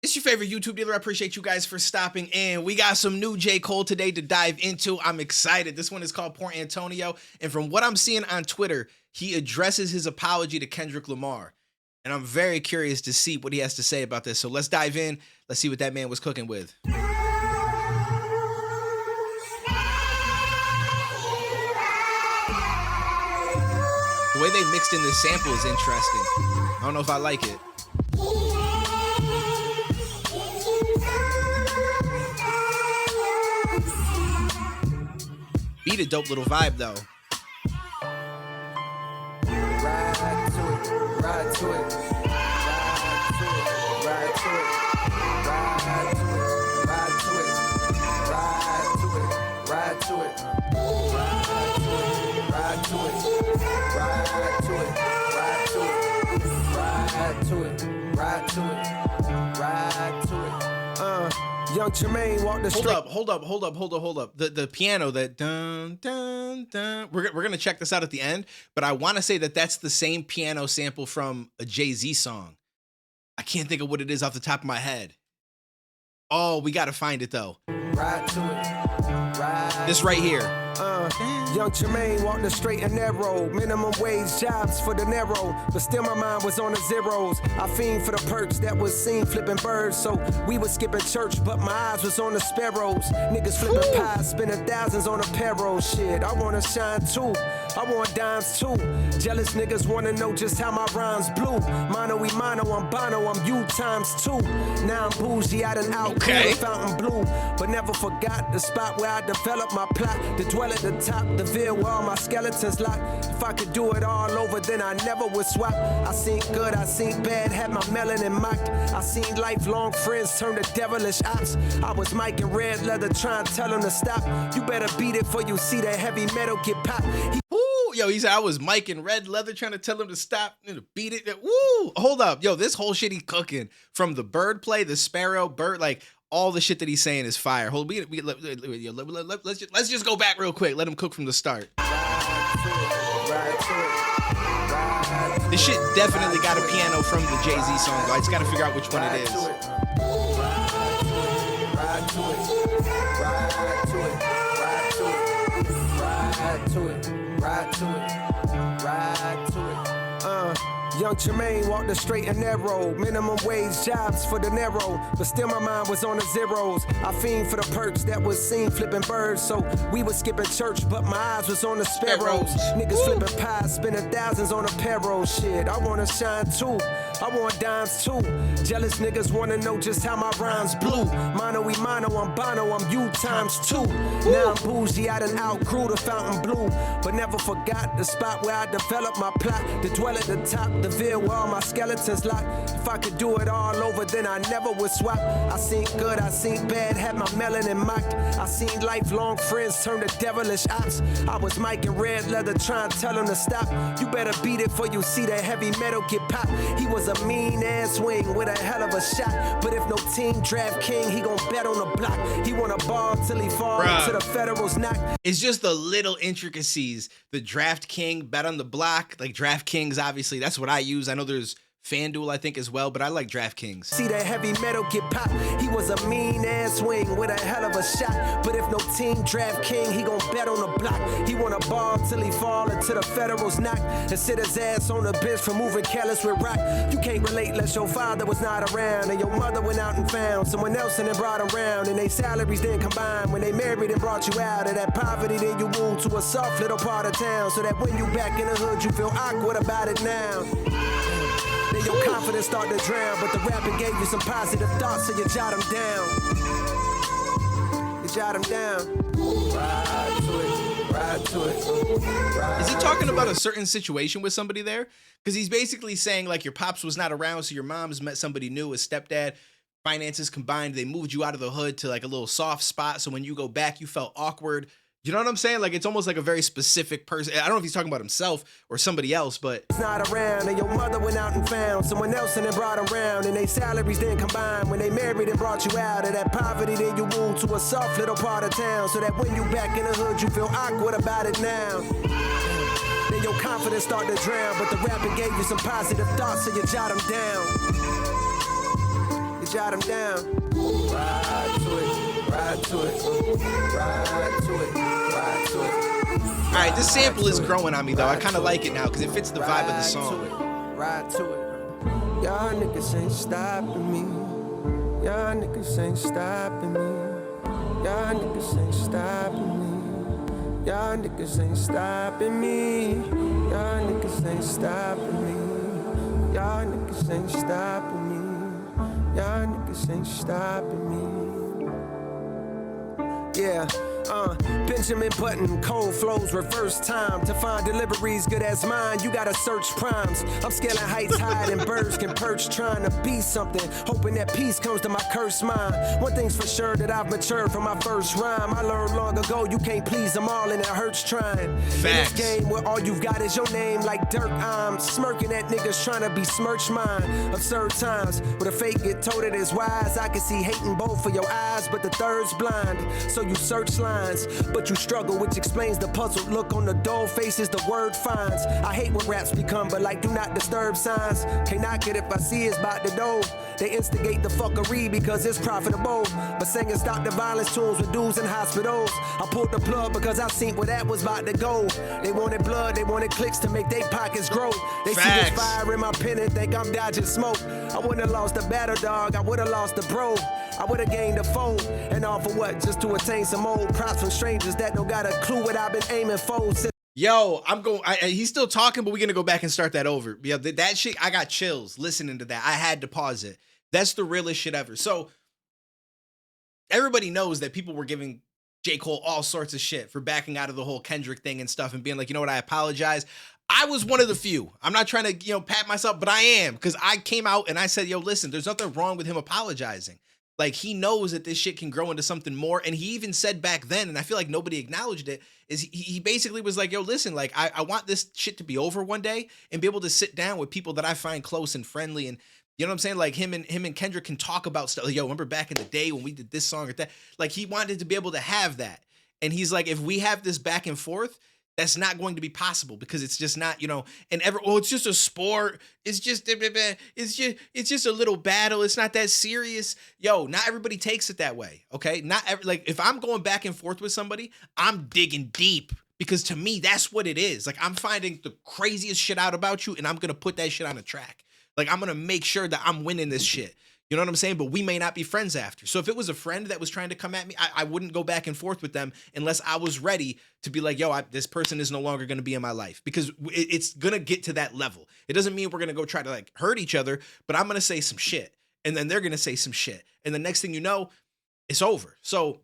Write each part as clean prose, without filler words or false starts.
It's your favorite YouTube dealer. I appreciate you guys for stopping in. We got some new J. Cole today to dive into. I'm excited. This one is called Poor Antonio. And from what I'm seeing on Twitter, he addresses his apology to Kendrick Lamar. And I'm very curious to see what he has to say about this. So let's dive in. Let's see what that man was cooking with. The way they mixed in this sample is interesting. I don't know if I like it. Beat a dope little vibe though. Ride to it, ride to it, ride to it, ride to it, ride to it, ride to it, ride to it, ride to it, ride to it, ride to it, ride to it, ride to it. Young Jermaine walked the street. Hold up. The piano, that dun dun dun. We're gonna check this out at the end, but I want to say that that's the same piano sample from a Jay-Z song. I can't think of what it is off the top of my head. Oh, we gotta find it though. Ride to it. Ride. This right here. Young Jermaine walked the straight and narrow. Minimum wage jobs for the narrow. But still my mind was on the zeros. I fiend for the perks that was seen flipping birds. So we was skipping church, but my eyes was on the sparrows. Niggas flipping pies, spending thousands on a payroll. Shit, I wanna shine too. I want dimes too. Jealous niggas wanna know just how my rhymes blew. Mono y mono, I'm Bono, I'm you times two. Now I'm bougie, I done out Okay. fountain blue. But never forgot the spot where I developed my plot. To dwell at the top, the veil where all my skeletons locked. If I could do it all over, then I never would swap. I seen good, I seen bad, had my melanin mocked. I seen lifelong friends turn to devilish ops. I was Mike in red leather trying to tell them to stop. You better beat it for you see that heavy metal get popped. Yo, he said I was Mike in red leather trying to tell him to stop and to beat it. Woo! Hold up. Yo, this whole shit he cooking from the bird play, the sparrow, bird, like all the shit that he's saying is fire. Hold, let's just go back real quick. Let him cook from the start. This shit definitely got a piano from the Jay-Z song. I just got to figure out which one it is. Ride to it. Young Jermaine walked the straight and narrow. Minimum wage jobs for the narrow. But still my mind was on the zeros. I fiend for the perks that was seen flipping birds. So we was skipping church, but my eyes was on the sparrows. Niggas flipping pies, spending thousands on a payroll. Shit, I wanna shine too. I want dimes too. Jealous niggas wanna know just how my rhymes blew. Mono y mono, I'm Bono, I'm you times two. Now I'm bougie, I done outgrew the fountain blue. But never forgot the spot where I developed my plot. To dwell at the top, the veil where all my skeletons locked. If I could do it all over, then I never would swap. I seen good, I seen bad, had my melanin mocked. I seen lifelong friends turn to devilish ops. I was Mike in red leather trying to tell him to stop. You better beat it for you see that heavy metal get popped. He was a mean ass swing with a hell of a shot. But if no team draft king, he gon' bet on the block. He wanna ball till he fall till the Federals knock. It's just the little intricacies. The draft king, bet on the block. Like DraftKings, obviously, that's what I use. I know there's FanDuel, I think, as well, but I like DraftKings. See that heavy metal get popped. He was a mean ass swing with a hell of a shot. But if no team draft king, he gon' bet on the block. He wanna ball till he fall until the Federals knock. And sit his ass on the bench for moving careless with rock. You can't relate unless your father was not around. And your mother went out and found someone else and then brought around. And they salaries then combined. When they married and brought you out of that poverty, then you moved to a soft little part of town. So that when you back in the hood, you feel awkward about it now. Then your confidence start to drown, but the rapping gave you some positive thoughts, so you jot them down. You jot them down. Ride to it, ride to it. Is he talking about a certain situation with somebody there? Because he's basically saying like your pops was not around, so your mom's met somebody new, a stepdad. Finances combined, they moved you out of the hood to like a little soft spot, so when you go back, you felt awkward. You know what I'm saying? Like, it's almost like a very specific person. I don't know if he's talking about himself or somebody else, but... It's not around, and your mother went out and found someone else and then brought around, and they salaries then combined. When they married and brought you out of that poverty, then you moved to a soft little part of town, so that when you back in the hood, you feel awkward about it now. Then your confidence start to drown, but the rapping gave you some positive thoughts, so you jot them down. shot him down. Ride to it, ride to it, ride to it, ride to it. All right, this sample is growing on me though. I kind of like it now because it fits the vibe of the song. Ride to it. Y'all niggas ain't stopping me. Y'all niggas ain't stopping me. Y'all niggas ain't stopping me. Y'all niggas ain't stopping me. Y'all niggas ain't stopping me. Y'all niggas ain't stopping me. Y'all niggas ain't stopping me. Yeah. Benjamin Button, cold flows, reverse time. To find deliveries good as mine, you gotta search primes. I'm scaling heights higher than birds can perch, trying to be something, hoping that peace comes to my cursed mind. One thing's for sure, that I've matured from my first rhyme. I learned long ago, you can't please them all and it hurts trying. Facts. In this game where all you've got is your name like dirt, I'm smirking at niggas trying to besmirch mine. Absurd times, where the fake get told it is wise. I can see hate in both of your eyes, but the third's blind. So you search lines, but you struggle, which explains the puzzled look on the dull faces the word finds. I hate what raps become, but like do not disturb signs. Can't knock it if I see it's about to do. They instigate the fuckery because it's profitable. But singing stop the violence tunes with dudes in hospitals. I pulled the plug because I seen where that was about to go. They wanted blood, they wanted clicks to make their pockets grow. They see this fire in my pen and think I'm dodging smoke. I wouldn't have lost the battle, dog. I would have lost the bro. I would have gained a foe. And all for what? Just to attain some old props from strangers that don't got a clue what I've been aiming for. Yo, he's still talking, but we're gonna go back and start that over. Yeah, that shit, I got chills listening to that. I had to pause it. That's the realest shit ever. So everybody knows that people were giving J. Cole all sorts of shit for backing out of the whole Kendrick thing and stuff and being like, you know what, I apologize. I was one of the few. I'm not trying to, pat myself, but I am, because I came out and I said, yo, listen, there's nothing wrong with him apologizing. Like, he knows that this shit can grow into something more. And he even said back then, and I feel like nobody acknowledged it, is he basically was like, yo, listen, like, I want this shit to be over one day and be able to sit down with people that I find close and friendly. And you know what I'm saying? Like, him and Kendrick can talk about stuff. Like, yo, remember back in the day when we did this song or that? Like, he wanted to be able to have that. And he's like, if we have this back and forth, that's not going to be possible because it's just not, it's just a sport. It's just a little battle. It's not that serious. Yo, not everybody takes it that way. Okay. Like, if I'm going back and forth with somebody, I'm digging deep because to me, that's what it is. Like, I'm finding the craziest shit out about you and I'm going to put that shit on a track. Like, I'm going to make sure that I'm winning this shit. You know what I'm saying? But we may not be friends after. So if it was a friend that was trying to come at me, I wouldn't go back and forth with them unless I was ready to be like, yo, this person is no longer going to be in my life because it's going to get to that level. It doesn't mean we're going to go try to like hurt each other, but I'm going to say some shit and then they're going to say some shit. And the next thing you know, it's over. So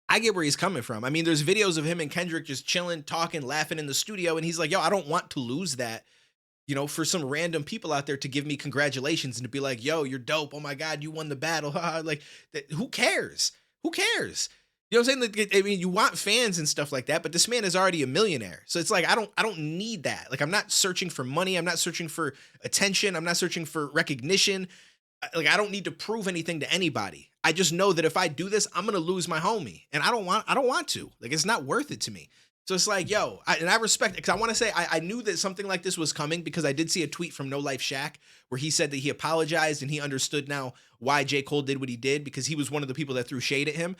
I get where he's coming from. I mean, there's videos of him and Kendrick just chilling, talking, laughing in the studio. And he's like, yo, I don't want to lose that. For some random people out there to give me congratulations and to be like, yo, you're dope. Oh my God, you won the battle. Like, who cares? Who cares? You know what I'm saying? Like, I mean, you want fans and stuff like that, but this man is already a millionaire. So it's like, I don't need that. Like, I'm not searching for money. I'm not searching for attention. I'm not searching for recognition. Like, I don't need to prove anything to anybody. I just know that if I do this, I'm going to lose my homie. And I don't want to. Like, it's not worth it to me. So it's like, yo, I respect it because I want to say I knew that something like this was coming because I did see a tweet from No Life Shaq where he said that he apologized and he understood now why J. Cole did what he did because he was one of the people that threw shade at him.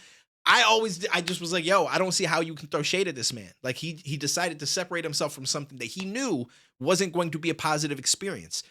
I just was like, yo, I don't see how you can throw shade at this man. Like he decided to separate himself from something that he knew wasn't going to be a positive experience.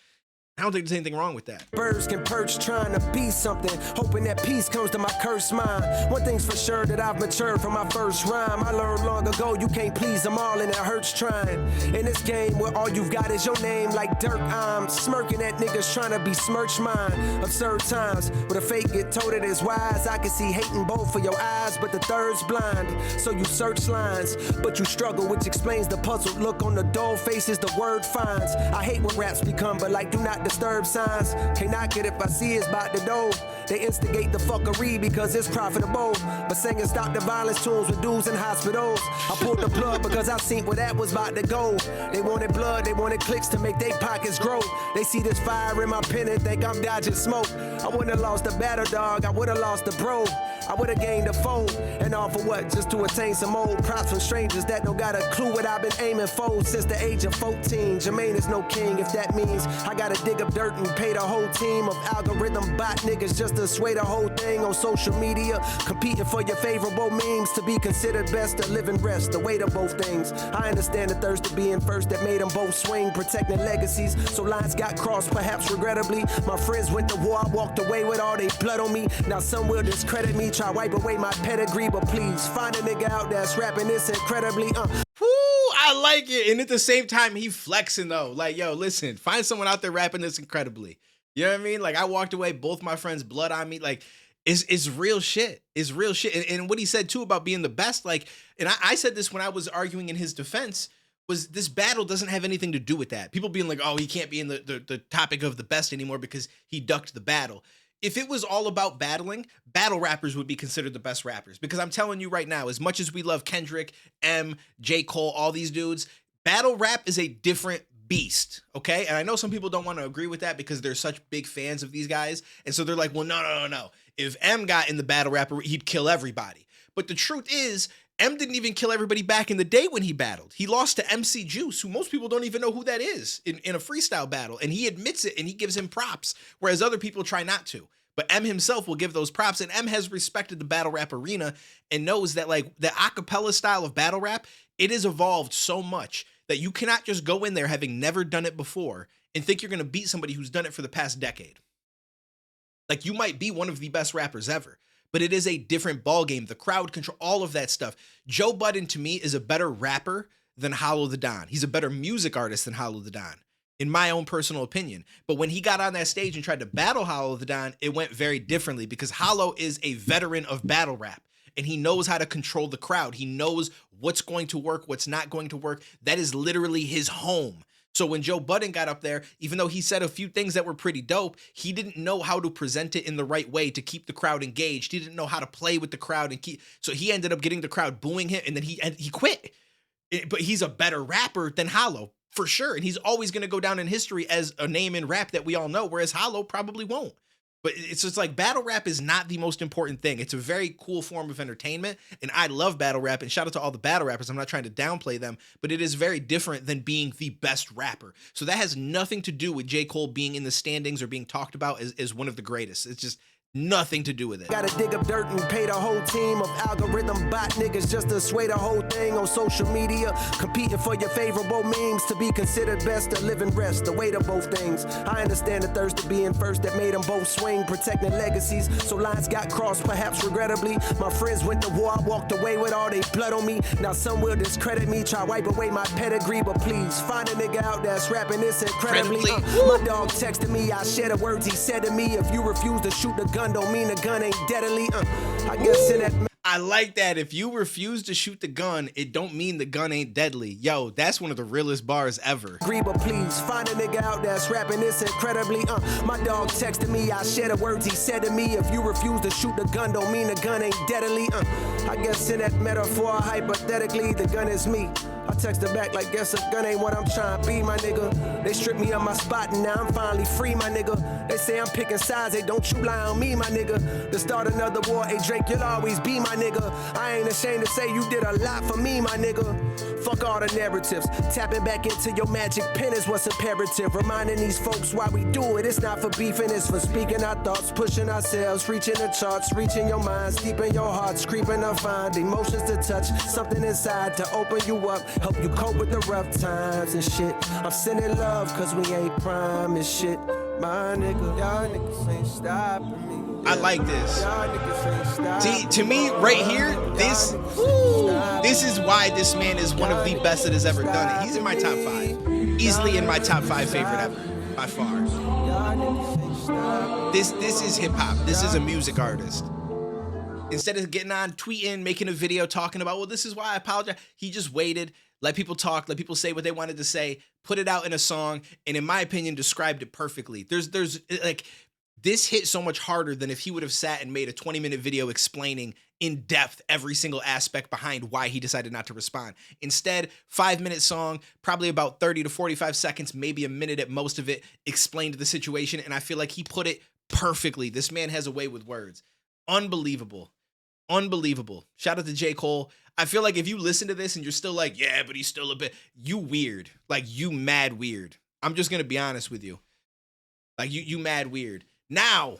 I don't think there's anything wrong with that. Birds can perch trying to be something, hoping that peace comes to my cursed mind. One thing's for sure that I've matured from my first rhyme. I learned long ago you can't please them all and it hurts trying. In this game where all you've got is your name like dirt, I'm smirking at niggas trying to besmirch mine. Absurd times where the fake get told it is wise. I can see hate in both of your eyes, but the third's blind. So you search lines, but you struggle, which explains the puzzled look on the dull faces the word finds. I hate when raps become, but like do not disturb signs. Can't knock it if I see it's about to do. They instigate the fuckery because it's profitable. But singing stop the violence tunes with dudes in hospitals. I pulled the plug because I seen where that was about to go. They wanted blood, they wanted clicks to make their pockets grow. They see this fire in my pen and think I'm dodging smoke. I wouldn't have lost the battle, dog. I would have lost the bro. I would've gained a fold, and all for what? Just to attain some old props from strangers that don't got a clue what I've been aiming for since the age of 14. Jermaine is no king, if that means I gotta dig up dirt and pay the whole team of algorithm bot niggas just to sway the whole thing on social media, competing for your favorable memes to be considered best to live and rest. The weight of both things. I understand the thirst of being first that made them both swing, protecting legacies. So lines got crossed, perhaps regrettably. My friends went to war, I walked away with all they blood on me. Now some will discredit me, try wipe away my pedigree, but please find a nigga out that's rapping this incredibly. Woo, I like it. And at the same time, he flexing though. Like, yo, listen, find someone out there rapping this incredibly. You know what I mean? Like, I walked away, both my friends, blood on me. Like, it's real shit. It's real shit. And what he said too about being the best, like, and I said this when I was arguing in his defense, was this battle doesn't have anything to do with that. People being like, oh, he can't be in the topic of the best anymore because he ducked the battle. If it was all about battling, battle rappers would be considered the best rappers. Because I'm telling you right now, as much as we love Kendrick, J. Cole, all these dudes, battle rap is a different beast, okay? And I know some people don't want to agree with that because they're such big fans of these guys. And so they're like, well, no. If M got in the battle rapper, he'd kill everybody. But the truth is, M didn't even kill everybody back in the day when he battled. He lost to MC Juice, who most people don't even know who that is in a freestyle battle. And he admits it and he gives him props, whereas other people try not to. But M himself will give those props, and M has respected the battle rap arena and knows that, like, the acapella style of battle rap, it has evolved so much that you cannot just go in there having never done it before and think you're going to beat somebody who's done it for the past decade. Like, you might be one of the best rappers ever, but it is a different ball game. The crowd control, all of that stuff. Joe Budden, to me, is a better rapper than Hollow the Don. He's a better music artist than Hollow the Don, in my own personal opinion. But when he got on that stage and tried to battle Hollow the Don, it went very differently because Hollow is a veteran of battle rap and he knows how to control the crowd. He knows what's going to work, what's not going to work. That is literally his home. So when Joe Budden got up there, even though he said a few things that were pretty dope, he didn't know how to present it in the right way to keep the crowd engaged. He didn't know how to play with the crowd so he ended up getting the crowd booing him, and then he quit. But he's a better rapper than Hollow, for sure. And he's always going to go down in history as a name in rap that we all know, whereas Hollow probably won't. But it's just like battle rap is not the most important thing. It's a very cool form of entertainment. And I love battle rap. And shout out to all the battle rappers. I'm not trying to downplay them, but it is very different than being the best rapper. So that has nothing to do with J. Cole being in the standings or being talked about as one of the greatest. It's just nothing to do with it. Gotta dig up dirt and pay the whole team of algorithm bot niggas just to sway the whole thing on social media, competing for your favorable memes to be considered best to live and rest. The weight of both things. I understand the thirst of being first that made them both swing, protecting legacies. So lines got crossed, perhaps regrettably. My friends went to war, I walked away with all they blood on me. Now some will discredit me, try wipe away my pedigree, but please find a nigga out that's rapping this incredibly. My dog texted me, I share the words he said to me. If you refuse to shoot the gun, don't mean the gun ain't deadly. I guess in that. I like that. If you refuse to shoot the gun, it don't mean the gun ain't deadly. Yo, that's one of the realest bars ever. Agree, but please find a nigga out that's rapping this incredibly. My dog texted me, I share the words he said to me. If you refuse to shoot the gun, don't mean the gun ain't deadly. I guess in that metaphor, hypothetically, the gun is me. I texted back like, guess a gun ain't what I'm trying to be, my nigga. They stripped me of my spot and now I'm finally free, my nigga. They say I'm picking sides, they don't you lie on me, my nigga. To start another war, hey Drake, you'll always be my nigga. I ain't ashamed to say you did a lot for me, my nigga. Fuck all the narratives. Tapping back into your magic pen is what's imperative. Reminding these folks why we do it. It's not for beefing, it's for speaking our thoughts, pushing ourselves, reaching the charts, reaching your minds, deep in your hearts, creeping to find emotions to touch, something inside to open you up, help you cope with the rough times and shit. I'm sending love cause we ain't prime and shit. My nigga, y'all niggas ain't stopping me. I like this. See, to me, right here, this is why this man is one of the best that has ever done it. He's in my top 5. Easily in my top 5 favorite ever, by far. This is hip hop. This is a music artist. Instead of getting on, tweeting, making a video talking about, well, this is why I apologize, he just waited, let people talk, let people say what they wanted to say, put it out in a song, and in my opinion, described it perfectly. There's like, this hit so much harder than if he would have sat and made a 20-minute video explaining in depth every single aspect behind why he decided not to respond. Instead, 5-minute song, probably about 30 to 45 seconds, maybe a minute at most of it, explained the situation, and I feel like he put it perfectly. This man has a way with words. Unbelievable. Unbelievable. Shout out to J. Cole. I feel like if you listen to this and you're still like, yeah, but he's still a bit, you weird. Like, you mad weird. I'm just going to be honest with you. Like, you mad weird. Now,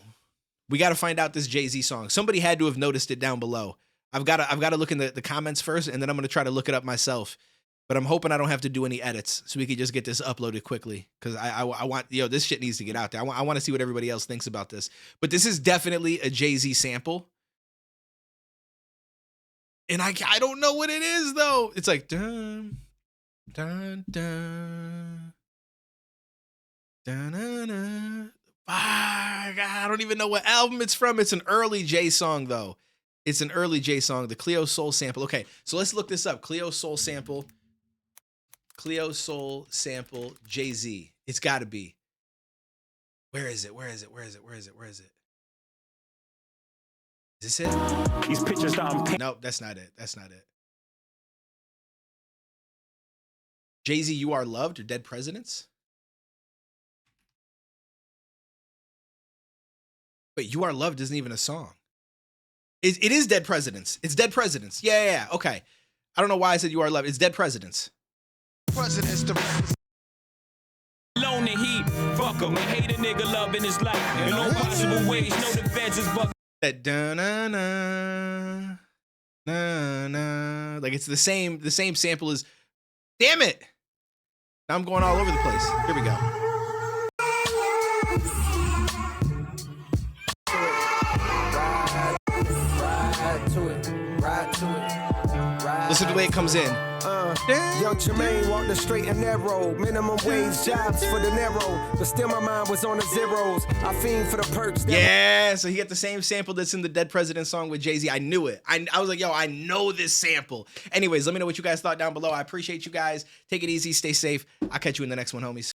we got to find out this Jay-Z song. Somebody had to have noticed it down below. I've got to look in the comments first, and then I'm going to try to look it up myself. But I'm hoping I don't have to do any edits so we can just get this uploaded quickly. Because I want, this shit needs to get out there. I want to see what everybody else thinks about this. But this is definitely a Jay-Z sample. And I don't know what it is, though. It's like, dun, dun, dun, dun, dun, dun. I don't even know what album it's from. It's an early Jay song, though. It's an early Jay song, the Cleo Soul sample. Okay, so let's look this up. Cleo Soul sample. Cleo Soul sample, Jay-Z. It's got to be. Where is it? Where is it? Where is it? Where is it? Where is it? Is this it? These pictures down. Nope, that's not it. That's not it. Jay-Z, You Are Loved or Dead Presidents? Wait, You Are Loved isn't even a song. It is Dead Presidents. It's Dead Presidents. Yeah. Okay. I don't know why I said You Are Loved. It's Dead Presidents. Presidents, the Alone in heat. Fuck 'em. Hate a nigga loving his life. In all possible ways. Know the feds is bugging. That da-na-na, na-na. Like, it's the same sample as, damn it. Now I'm going all over the place. Here we go. Listen to the way it comes in. Young Jermaine walked the straight and narrow. Minimum wage jobs for the narrow. But still my mind was on the zeros. I fiend for the perks. Yeah, so he got the same sample that's in the Dead President song with Jay-Z. I knew it. I was like, yo, I know this sample. Anyways, let me know what you guys thought down below. I appreciate you guys. Take it easy. Stay safe. I'll catch you in the next one, homies.